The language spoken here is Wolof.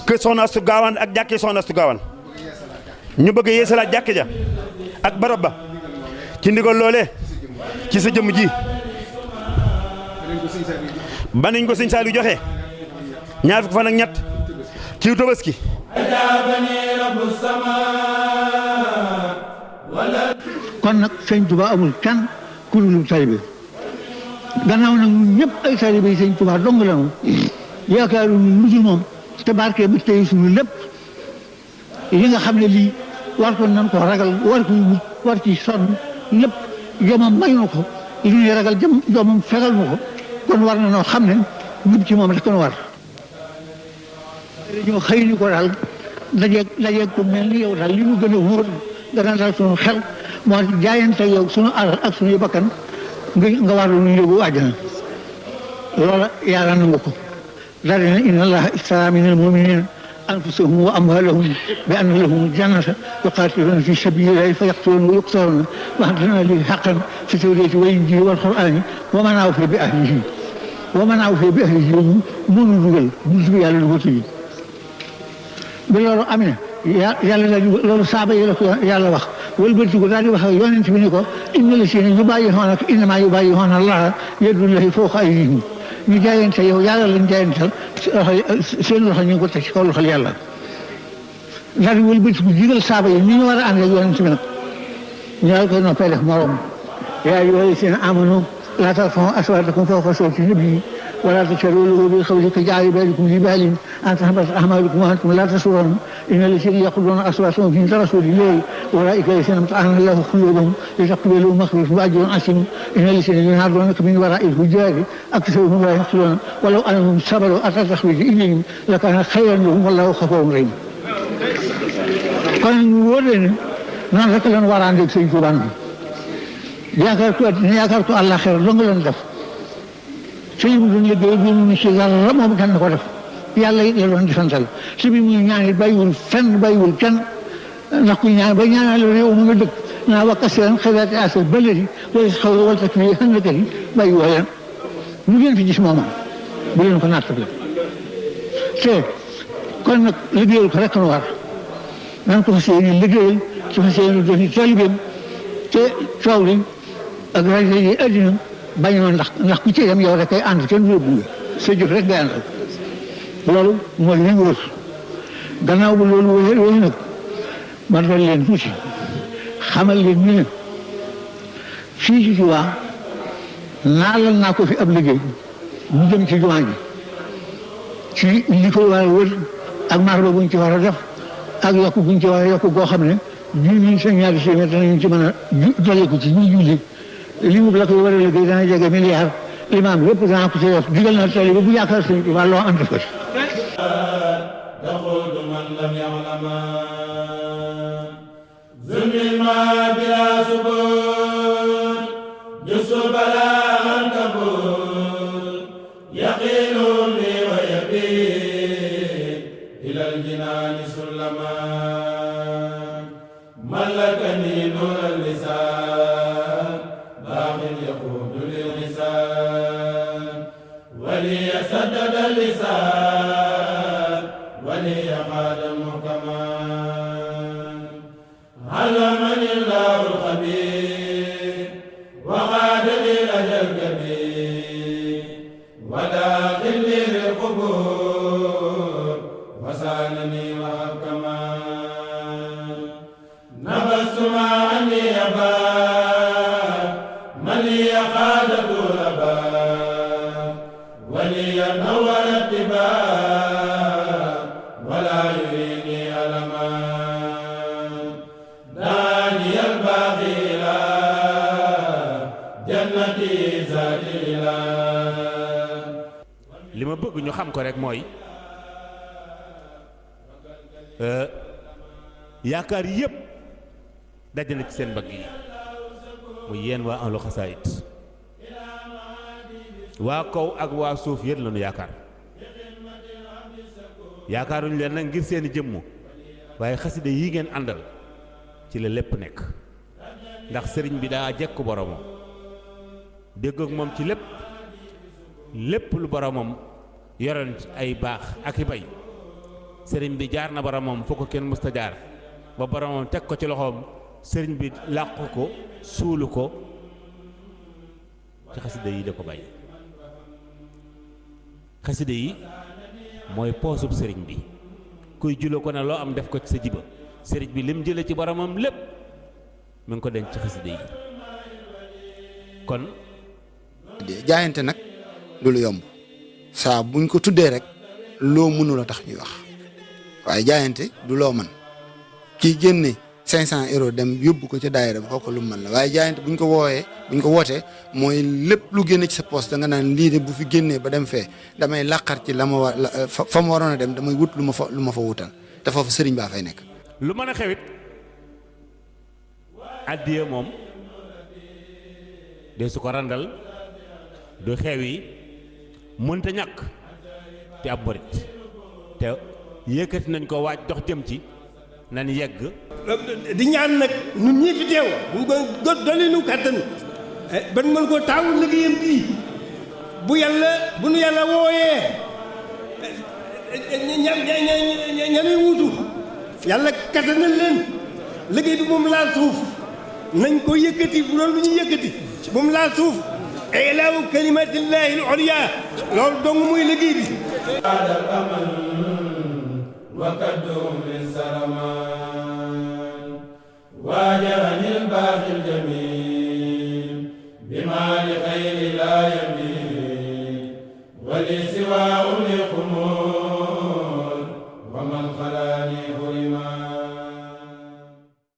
kër Soxna Astu Gaawaan ak jàkkee Soxna Astu Gaawaan ñu bëgg a yeesalaat jàkke ja ak barab ba ci ndigal loolee ci sa jëmm ji ba nañ ko sëñ Saliou joxe ñaar fukk fan ak ñett ci Tabaski kon nag sëñ Tuubaa amul kenn ku dul taalibe gannaaw nag ñun ñëpp ay taalibe yi sëñ Tuubaa dong la ñu yaakaaru lu dul moom te barke bi tey suñu lépp li nga xam ne lii war ko nan ko ragal war ko wut war ci sonn lépp jomam may na ko li ñuy ragal jomam fegal na ko kon war na noo xam ne jub ci moom rek kon war dañoo xëy ni ko daal dajeeg ko mel ni yow daal li ñu gën a wóor dana daal suñu xel moo jaayante yow suñu alal ak suñu bakkan nga war lu ñu yóbbu àjjana loola yàlla nangu ko daal dina inna allaha ishtara minal mu'minina anfusahum wa amwalahum bi anna lahumul jannata yuqatiluna fi sabilillahi fa yaqtuluna wa yuqtaluna wa'dan alayhi haqqan fi tawrati wal injili wal qur'ani wa man awfa bi ahdihi mënu dugal bu yàlla dugal ci bi loolu amee yàlla daal di loolu saaba yi la ko yàlla wax wëlbati ko daal di wax ak yonent bi ni ko inna llaziina yubaayi'uunaka innamaa yubaayi'uuna Allaaha yadullaahi fawqa aydiihim ñu jaayante yow yàlla lañ jaayantal seen loxo ñu ngi ko teg ci kaw loxol yàlla daal di wëlbati ko digal saaba yi ni ñu war a ànd ak yonent bi nag ñu daal koy noppee def morom yaa ayyuhaa llaziina aamanuu laa tarfa'uu aswaatakum fawqa sawti n-nabiyyi ولا تشروا له بالقول كجعل بالكم لبال أن تحبط أعمالكم وأنتم لا تشعرون إن الذين يقولون أصواتهم عند رسول الله أولئك الذين امتحن الله قلوبهم لتقبلوا مغفرة وأجر عظيم إن الذين ينادونك من وراء الحجاب أكثرهم لا يعقلون ولو أنهم صبروا حتى تخرج إليهم لكان خيرا لهم والله غفور رحيم. kon ñu wóor leen noonu rek lañ war a ànd ak Sëñ Tuubaa yaakaar ko àllaaxira dong lañ def. sëñ bi doon liggéey bi mu si dara moom kenn ko def yàlla it la doon di santal si bi muy ñaan it bàyyiwul fenn bàyyiwul kenn ndax ku ñaan ba ñaanal réew mu nga dëkk naa wakka seen xedaati asal bëlëri wala si xaw la wala takk yi xam na kër yi bàyyiwoo leen lu ngeen fi gis moomam bu leen ko nattable te kon nag liggéeyal ko rek nu war nan ko fas yéene liggéeyal ci fas yéene doon taalibeem te coow li ak rajo yi addina bañ noonu ndax ku ci yem yow rek ay ànd kenn du yóbbu sa jëf rek ngay àndal loolu mooy li ñu wër gannaaw bu loolu wéy nag man doon leen tuuti xamal leen ñu ne fii ci Tuubaa naalal naa ko fi ab liggéey mu jëm ci jumaa ji ci li ko war a wër ak marba buñ ci war a def ak yokk buñ ci war a yokk goo xam ne junni sa ñaari téeméer danañ ci mën a dolli ko ci ñuy julli li mu la koy war a liggéey dana jege milliard imaam lépp dana ko ci def digal na tali bu yaakaar sëñ bi loo am def ko ci li ma bëgg ñu xam ko rek mooy yaakaar yépp daje na ci seen mbagg yi muy yéen waa ahlu xasaayid waa kaw ak waa suuf yéen lañu yaakaaruñu leen nag ngir seeni jëmm waaye xasida yi ngeen àndal ci la lépp nekk ndax sëriñ bi daa jekk boromam dégg ak moom ci lépp lu boromam yoroon ay baax ak i bay sëriñ bi jaar na boromam foo ko kenn musta jaar ba boromam teg ko ci loxoom sëriñ bi làqu ko suulu ko ci xasida yi da ko bàyyi. xasida yi mooy poosub sëriñ bi kuy juloo ko ne loo am def ko ci sa jiba sëriñ bi lim jële ci boromam lépp mi ngi ko denc ci xasida yi kon jaayante nag du lu yomb saa buñ ko tuddee rek loo mënul a tax ñuy wax waaye jaayante du loo mën kii génne 500 euros dem yóbbu ko ca daayira ba kooku lu mu mën la waaye jaayante buñ ko wootee mooy lépp lu génne ci sa poste da nga naan lii de bu fi génnee ba dem fee damay làqar ci la ma war fa ma waroon a dem damay wut lu ma fa wutal te foofu sëriñ baa fay nekk. lu mën a xewit addiya moom de su ko randal du xew yi mënta ñàkk te ab borit te yëkkati nañ ko waaj dox jëm ci nan yegg di ñaan nag ñun ñii fi teew bu ko dolli nu kàttan ban mën koo taawu liggéeyam bii bu nu yàlla wooyee ña nuy wuutu yàlla kattanal leen liggéey bi moom laal suuf nañ ko yëkkati bu doon lu ñuy yëkkati moom laal suuf ilaahu kalimatillahi al-ulya loolu dong muy liggéey bi واجهني الباقي الجميل